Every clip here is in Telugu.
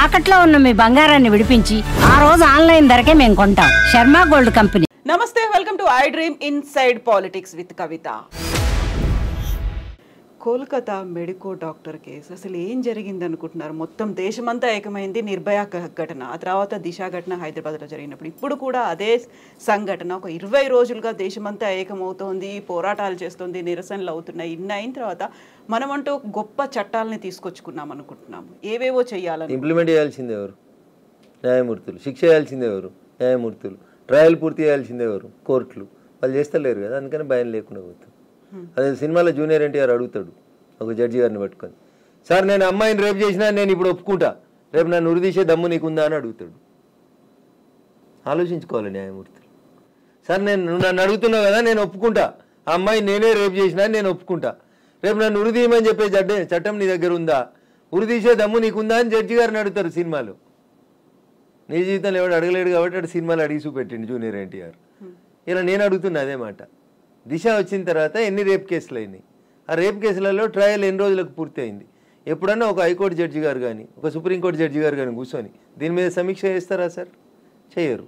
తాకట్లో ఉన్న మీ బంగారాన్ని విడిపించి ఆ రోజు ఆన్లైన్ ధరకే మేము కొంటాం. Sharma gold company. నమస్తే, welcome to I dream inside politics with Kavitha. Kolkata medico doctor case అసలు ఏం జరిగింది అనుకుంటున్నారు? మొత్తం దేశమంతా ఏకమైంది. నిర్భయ ఘటన, ఆ తర్వాత దిశ ఘటన హైదరాబాద్లో జరిగినప్పుడు ఇప్పుడు కూడా అదే సంఘటన ఒక 20 రోజులుగా దేశమంతా ఏకమవుతోంది, పోరాటాలు చేస్తుంది, నిరసనలు అవుతున్నాయి. ఇన్ని అయిన తర్వాత మనమంటూ గొప్ప చట్టాలని తీసుకొచ్చుకున్నాం అనుకుంటున్నాము. ఏవేవో చేయాలని ఇంప్లిమెంట్ చేయాల్సిందే ఎవరు? న్యాయమూర్తులు. శిక్ష చేయాల్సిందే ఎవరు? న్యాయమూర్తులు. ట్రయల్ పూర్తి చేయాల్సిందే ఎవరు? కోర్టులు. వాళ్ళు చేస్తలేరు కదా, అందుకని భయం లేకుండా పోతుంది. అదే సినిమాలో జూనియర్ ఎన్టీఆర్ అడుగుతాడు ఒక జడ్జి గారిని పట్టుకొని, సార్ నేను అమ్మాయిని రేపు చేసినా నేను ఇప్పుడు ఒప్పుకుంటా, రేపు నన్ను ఉరిదీసే దమ్ము నీకుందా అని అడుగుతాడు. ఆలోచించుకోవాలి న్యాయమూర్తులు. సార్ నువ్వు నన్ను అడుగుతున్నావు కదా, నేను ఒప్పుకుంటా, ఆ అమ్మాయిని నేనే రేపు చేసినా నేను ఒప్పుకుంటా, రేపు నన్ను ఉరిదీయమని చెప్పే చట్టం నీ దగ్గర ఉందా, ఉరిదీసే దమ్ము నీకుందా అని జడ్జి గారిని అడుగుతారు సినిమాలో. నీ జీవితంలో ఎవడు అడగలేడు కాబట్టి అటు సినిమాలు అడిగి చూపెట్టిండు జూనియర్ ఎన్టీఆర్. ఇలా నేను అడుగుతున్నా అదే మాట. దిశ వచ్చిన తర్వాత ఎన్ని రేప్ కేసులు అయినాయి? ఆ రేప్ కేసులలో ట్రయల్ ఎన్ని రోజులకు పూర్తి అయింది? ఎప్పుడన్నా ఒక హైకోర్టు జడ్జి గారు కానీ ఒక సుప్రీంకోర్టు జడ్జి గారు కానీ కూర్చొని దీని మీద సమీక్ష చేస్తారా సార్? చేయరు.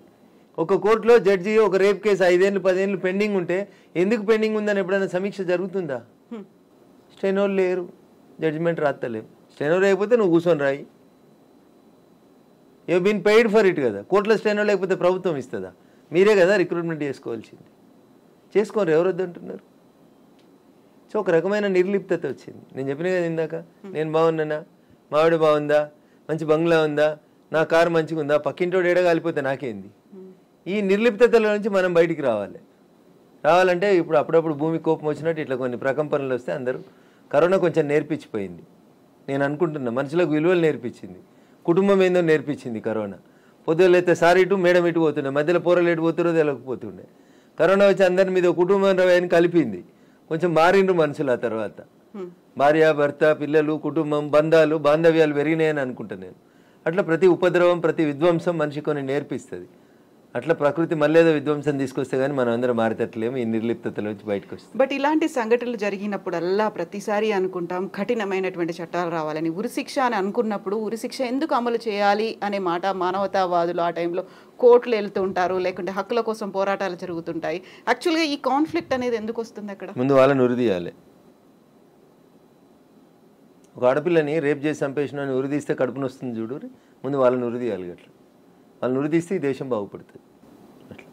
ఒక కోర్టులో జడ్జి ఒక రేప్ కేసు 5 ఏళ్ళు 10 ఏళ్ళు పెండింగ్ ఉంటే ఎందుకు పెండింగ్ ఉందని ఎప్పుడైనా సమీక్ష జరుగుతుందా? స్టెనోలు లేరు, జడ్జిమెంట్ రాస్తలేము. స్టెనో లేకపోతే నువ్వు కూర్చొని రాయి. You been paid for it కదా. కోర్టులో స్టెనో లేకపోతే ప్రభుత్వం ఇస్తుందా? మీరే కదా రిక్రూట్మెంట్ చేసుకోవాల్సింది. చేసుకోరు, ఎవరు వద్దంటున్నారు? సో ఒక రకమైన నిర్లిప్తత వచ్చింది. నేను చెప్పిన కదా ఇందాక, నేను బాగున్నానా, మావిడ బాగుందా, మంచి బంగ్లా ఉందా, నా కారు మంచిగా ఉందా, పక్కింటోడు ఏడగాలిపోతే నాకేంది? ఈ నిర్లిప్తతల నుంచి మనం బయటికి రావాలంటే ఇప్పుడు అప్పుడప్పుడు భూమి కోపం వచ్చినట్టు ఇట్లా కొన్ని ప్రకంపనలు వస్తే అందరూ కరోనా కొంచెం నేర్పించిపోయింది. నేను అనుకుంటున్నా మనుషులకు విలువలు నేర్పించింది, కుటుంబం ఏందో నేర్పించింది కరోనా. పొద్దులైతే సారి ఇటు మేడం ఇటు పోతుండే, మధ్యలో పోరలు ఎటు పోతురో తెలియకపోతుండే. కరోనా వచ్చి అందరి మీద కుటుంబం అని కలిపింది. కొంచెం మారిండ్రు మనుషులు. ఆ తర్వాత భార్య భర్త పిల్లలు కుటుంబం బంధాలు బాంధవ్యాలు పెరిగినాయని అనుకుంటా నేను. అట్లా ప్రతి ఉపద్రవం ప్రతి విధ్వంసం మనిషి కొన్ని నేర్పిస్తుంది. అట్లా ప్రకృతి మళ్ళేదో విధ్వంసం తీసుకొస్తే కానీ మనం అందరం మారేటట్లేము, ఈ నిర్లిప్తతలో నుంచి బయటకు వస్తుంది. బట్ ఇలాంటి సంఘటనలు జరిగినప్పుడల్లా ప్రతిసారి అనుకుంటాం కఠినమైనటువంటి చట్టాలు రావాలని. ఉరిశిక్ష అని అనుకున్నప్పుడు ఉరిశిక్ష ఎందుకు అమలు చేయాలి అనే మాట మానవతావాదులు ఆ టైంలో కోర్టులు వెళ్తుంటారు, లేకుంటే హక్కుల కోసం పోరాటాలు జరుగుతుంటాయి. యాక్చువల్గా ఈ కాన్ఫ్లిక్ట్ అనేది ఎందుకు వస్తుంది అక్కడ? ముందు వాళ్ళని ఉరిదీయాలి. ఒక ఆడపిల్లని రేప్ చేసి చంపేసిన ఉరిదీస్తే కడుపుని వస్తుంది చూడు, ముందు వాళ్ళని ఉరిదీయాలి. అట్లా వాళ్ళని ఉరిదీస్తే ఈ దేశం బాగుపడుతుంది. అట్లా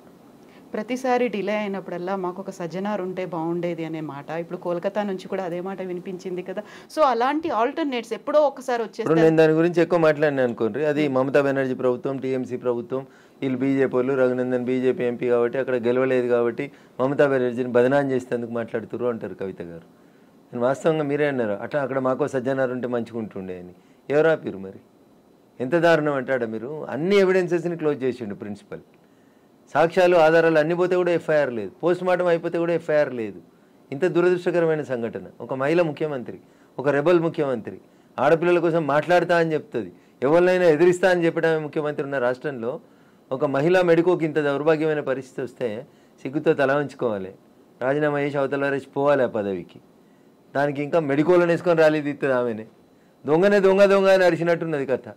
ప్రతిసారి డిలే అయినప్పుడల్లా మాకు ఒక సజ్జనారు ఉంటే బాగుండేది అనే మాట ఇప్పుడు కోల్కతా నుంచి కూడా అదే మాట వినిపించింది కదా. సో అలాంటి ఆల్టర్నేట్స్ ఎప్పుడో ఒకసారి వచ్చేసి నేను దాని గురించి ఎక్కువ మాట్లాడినా అనుకోండి. అది మమతా బెనర్జీ ప్రభుత్వం, టీఎంసీ ప్రభుత్వం, వీళ్ళు బీజేపీ వాళ్ళు, రఘునందన్ బీజేపీ ఎంపీ కాబట్టి అక్కడ గెలవలేదు కాబట్టి మమతా బెనర్జీని బదనాం చేసేందుకు మాట్లాడుతున్నారు అంటారు కవిత గారు. నేను వాస్తవంగా మీరే అన్నారు అట్లా అక్కడ మాకో సజ్జనారు ఉంటే మంచిగా ఉంటుండే అని. ఎవరు ఆపిరు మరి? ఎంత దారుణం అంటాడా మీరు? అన్ని ఎవిడెన్సెస్ని క్లోజ్ చేసిండు ప్రిన్సిపల్. సాక్ష్యాలు ఆధారాలు అన్ని పోతే కూడా ఎఫ్ఐఆర్ లేదు, పోస్ట్ మార్టం అయిపోతే కూడా ఎఫ్ఐఆర్ లేదు. ఇంత దురదృష్టకరమైన సంఘటన. ఒక మహిళ ముఖ్యమంత్రి, ఒక రెబల్ ముఖ్యమంత్రి, ఆడపిల్లల కోసం మాట్లాడతా అని చెప్తుంది, ఎవరినైనా ఎదిరిస్తా అని చెప్పడమే ముఖ్యమంత్రి ఉన్న రాష్ట్రంలో ఒక మహిళా మెడికోకి ఇంత దౌర్భాగ్యమైన పరిస్థితి వస్తే సిగ్గుతో తల ఉంచుకోవాలి, రాజీనామా చేసి అవతల రేసి పోవాలి ఆ పదవికి. దానికి ఇంకా మెడికోలను వేసుకొని రాలేదు ఇస్తుంది ఆమెనే. దొంగనే దొంగ దొంగ అని అరిచినట్టున్నది కథ.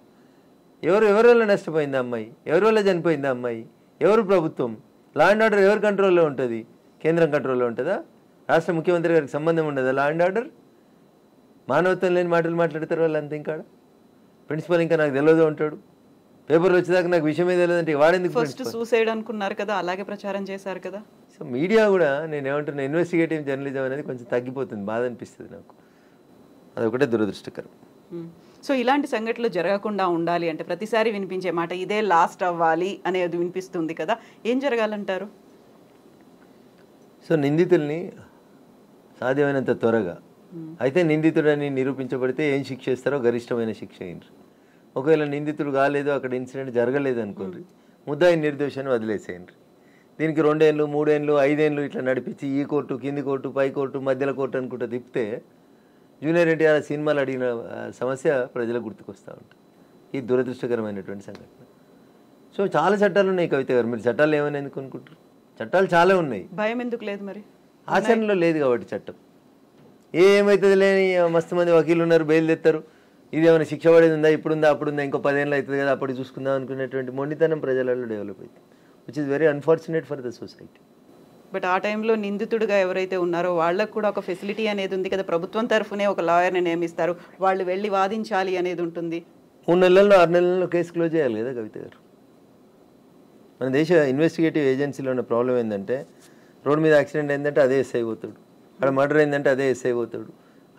ఎవరి వల్ల నష్టపోయింది అమ్మాయి? ఎవరి వల్ల చనిపోయింది అమ్మాయి? ఎవరు ప్రభుత్వం? లా అండ్ ఆర్డర్ ఎవరి కంట్రోల్లో ఉంటుంది? కేంద్రం కంట్రోల్లో ఉంటుందా? రాష్ట్ర ముఖ్యమంత్రి గారికి సంబంధం ఉండదా లా అండ్ ఆర్డర్? మానవత్వం లేని మాటలు మాట్లాడతారు వాళ్ళు అంతే. ఇంకా ప్రిన్సిపల్ ఇంకా నాకు తెలియదు ఉంటాడు, పేపర్లు వచ్చేదాకా నాకు విషయమే తెలియదంటే వాడేందుకు? ఫస్ట్ సూసైడ్ అనుకున్నారు కదా, అలాగే ప్రచారం చేశారు కదా. సో మీడియా కూడా నేను ఏమంటున్నా, ఇన్వెస్టిగేటివ్ జర్నలిజం అనేది కొంచెం తగ్గిపోతుంది, బాధ అనిపిస్తుంది నాకు. అదొకటే దురదృష్టకరం. సో ఇలాంటి సంఘటనలు జరగకుండా ఉండాలి అంటే ప్రతిసారి వినిపించే మాట ఇదే లాస్ట్ అవ్వాలి అనేది వినిపిస్తుంది కదా, ఏం జరగాలంటారు? సో నిందితుల్ని సాధ్యమైనంత త్వరగా, అయితే నిందితుడని నిరూపించబడితే ఏం శిక్ష ఇస్తారో గరిష్టమైన శిక్ష అయ్యిండ్రు. ఒకవేళ నిందితుడు కాలేదు, అక్కడ ఇన్సిడెంట్ జరగలేదు అనుకోండి, ముద్దాయి నిర్దోషాన్ని వదిలేసేయండి. దీనికి 2 ఏళ్ళు 3 ఏళ్ళు 5 ఏళ్ళు ఇట్లా నడిపించి ఈ కోర్టు కింది కోర్టు పై కోర్టు మధ్యలో కోర్టు అనుకుంటూ తిప్పితే జూనియర్ ఎన్టీఆర్ సినిమాలు అడిగిన సమస్య ప్రజలకు గుర్తుకొస్తూ ఉంటుంది. ఈ దురదృష్టకరమైనటువంటి సంఘటన. సో చాలా చట్టాలు ఉన్నాయి కవిత గారు, మీరు చట్టాలు ఏమని ఎందుకు అనుకుంటారు? చట్టాలు చాలా ఉన్నాయి. భయం ఎందుకు లేదు మరి? ఆచరణలో లేదు కాబట్టి చట్టం. ఏమవుతుంది లేని మస్తు మంది వకీలు ఉన్నారు, బెయిల్ తెస్తారు, ఇది ఏమైనా శిక్ష పడేది ఉందా, ఇప్పుడుందా అప్పుడుందా, ఇంకో 10 ఏళ్ళు అవుతుంది కదా అప్పుడు చూసుకుందాం అనుకునేటువంటి మొండితనం ప్రజలలో డెవలప్ అవుతుంది, which is very unfortunate for the society. But ఆ టైంలో నిందితుడిగా ఎవరైతే ఉన్నారో వాళ్ళకు కూడా ఒక ఫెసిలిటీ అనేది ఉంది కదా, ప్రభుత్వం తరఫునే ఒక లాయర్ని నియమిస్తారు, వాళ్ళు వెళ్ళి వాదించాలి అనేది ఉంటుంది. 3 నెలల్లో 6 నెలల్లో కేసు క్లోజ్ చేయాలి కదా కవిత గారు. మన దేశ ఇన్వెస్టిగేటివ్ ఏజెన్సీలో ఉన్న ప్రాబ్లం ఏంటంటే, రోడ్డు మీద యాక్సిడెంట్ అయిందంటే అదే ఎస్ఐ పోతాడు, అక్కడ మర్డర్ అయిందంటే అదే ఎస్ఐ పోతాడు,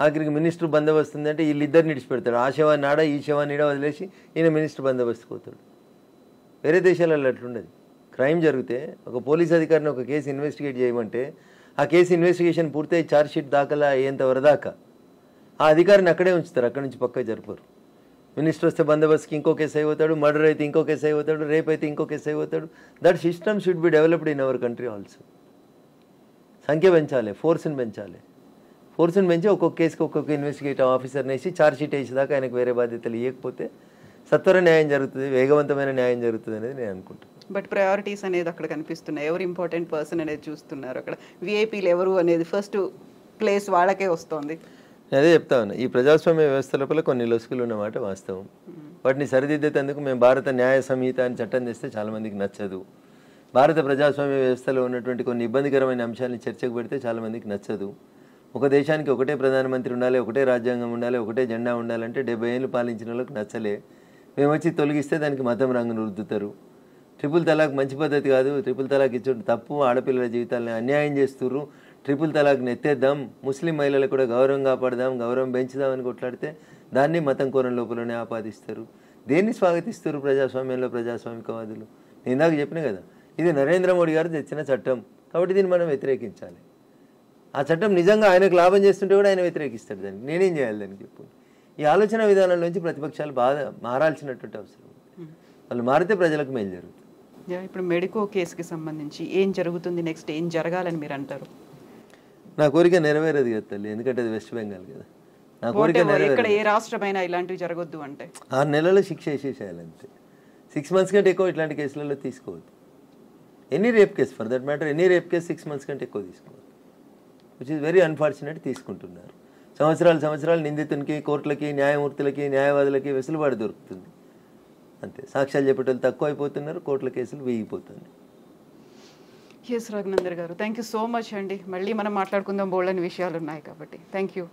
ఆఖరికి మినిస్టర్ బందోబస్తు ఉందంటే వీళ్ళిద్దరిని ఇడిచిపెడతాడు, ఆ శవాన్ని ఆడ ఈ శవాన్ని ఈడ వదిలేసి ఈయన మినిస్టర్ బందోబస్తు పోతాడు. వేరే దేశాలలో అట్లుండదు. క్రైమ్ జరిగితే ఒక పోలీస్ అధికారిని ఒక కేసు ఇన్వెస్టిగేట్ చేయమంటే ఆ కేసు ఇన్వెస్టిగేషన్ పూర్తయి ఛార్జ్షీట్ దాఖలా అయ్యేంత వరదాకా ఆ అధికారిని అక్కడే ఉంచుతారు, అక్కడి నుంచి పక్క జరపరు. మినిస్టర్ వస్తే బందోబస్తుకి ఇంకో కేసు అయిపోతాడు, మర్డర్ అయితే ఇంకో కేసు అయిపోతాడు, రేప్ అయితే ఇంకో కేసు అయిపోతాడు. That system should be developed in our country also. సంఖ్య పెంచాలి, ఫోర్స్ని పెంచాలి. ఫోర్స్ని పెంచి ఒక్కొక్క కేసుకి ఒక్కొక్క ఇన్వెస్టిగేటివ్ ఆఫీసర్ని వేసి ఛార్జ్షీట్ వేసేదాకా ఆయనకు వేరే బాధ్యతలు ఇవ్వకపోతే సత్వర న్యాయం జరుగుతుంది, వేగవంతమైన న్యాయం జరుగుతుంది అనేది నేను అనుకుంటాను. బట్ ప్రయారిటీస్ అనేది అక్కడ కనిపిస్తున్నాయి, ఎవరు ఇంపార్టెంట్ పర్సన్ అనేది చూస్తున్నారు, అక్కడ విఐపీలు ఎవరు అనేది ఫస్ట్ ప్లేస్ వాళ్ళకే వస్తుంది. అదే చెప్తా ఉన్నా, ఈ ప్రజాస్వామ్య వ్యవస్థ లోపల కొన్ని లొసుకులు ఉన్నమాట వాస్తవం. వాటిని సరిదిద్దేందుకు మేము భారత న్యాయ సంహిత అని చట్టం తెస్తే చాలామందికి నచ్చదు. భారత ప్రజాస్వామ్య వ్యవస్థలో ఉన్నటువంటి కొన్ని ఇబ్బందికరమైన అంశాలను చర్చకు పెడితే చాలామందికి నచ్చదు. ఒక దేశానికి ఒకటే ప్రధానమంత్రి ఉండాలి, ఒకటే రాజ్యాంగం ఉండాలి, ఒకటే జెండా ఉండాలంటే 70 ఏళ్ళు పాలించిన వాళ్ళకి నచ్చలే. మేము వచ్చి తొలగిస్తే దానికి మతం రంగును రుద్దుతారు. ట్రిపుల్ తలాక్ మంచి పద్ధతి కాదు, ట్రిపుల్ తలాక్ ఇచ్చే తప్పు, ఆడపిల్లల జీవితాలను అన్యాయం చేస్తుర్రు, ట్రిపుల్ తలాక్ని ఎత్తేద్దాం, ముస్లిం మహిళలకు కూడా గౌరవం కాపాడదాం, గౌరవం పెంచుదామని కొట్లాడితే దాన్ని మతం కోరం లోపలనే ఆపాదిస్తారు. దేన్ని స్వాగతిస్తారు ప్రజాస్వామ్యంలో ప్రజాస్వామికవాదులు? నేను ఇందాక చెప్పిన కదా, ఇది నరేంద్ర మోడీ గారు తెచ్చిన చట్టం కాబట్టి దీన్ని మనం వ్యతిరేకించాలి. ఆ చట్టం నిజంగా ఆయనకు లాభం చేస్తుంటే కూడా ఆయన వ్యతిరేకిస్తాడు, దానికి నేనేం చేయాలి దానికి చెప్పు. ఈ ఆలోచన విధానం నుంచి ప్రతిపక్షాలు బాగా మారాల్సినటువంటి అవసరం. వాళ్ళు మారితే ప్రజలకు మేలు జరుగుతుంది. ఇప్పుడు మెడికో కేసుకి సంబంధించి ఏం జరుగుతుంది, నెక్స్ట్ ఏం జరగాలని మీరు అంటారు? నా కోరిక నెరవేరదు కదా తల్లి, ఎందుకంటే అది వెస్ట్ బెంగాల్ కదా. నా కోరిక ఇక్కడ ఏ రాష్ట్రమైనా ఇలాంటివి జరగొద్దు అంటే 6 నెలల్లో శిక్ష వేసేసేయాలంతే. 6 months కంటే ఎక్కువ ఇట్లాంటి కేసులలో తీసుకోవద్దు. Any rape case for that matter, any rape case 6 months కంటే ఎక్కువ తీసుకోవద్దు, విచ్ ఇస్ వెరీ అన్ఫార్చునేట్. తీసుకుంటున్నారు సంవత్సరాలు నిందితునికి, కోర్టులకి, న్యాయమూర్తులకి, న్యాయవాదులకి వెసులుబాటు దొరుకుతుంది అంతే. సాక్ష్యాలు చెప్పేటోళ్ళు తక్కువ అయిపోతున్నారు, కోర్టుల కేసులు వీగిపోతుంది. ఎస్ రఘునందర్ గారు, థ్యాంక్ యూ సో మచ్ అండి. మళ్ళీ మనం మాట్లాడుకుందాం, బోల్డని విషయాలు ఉన్నాయి కాబట్టి. Thank you.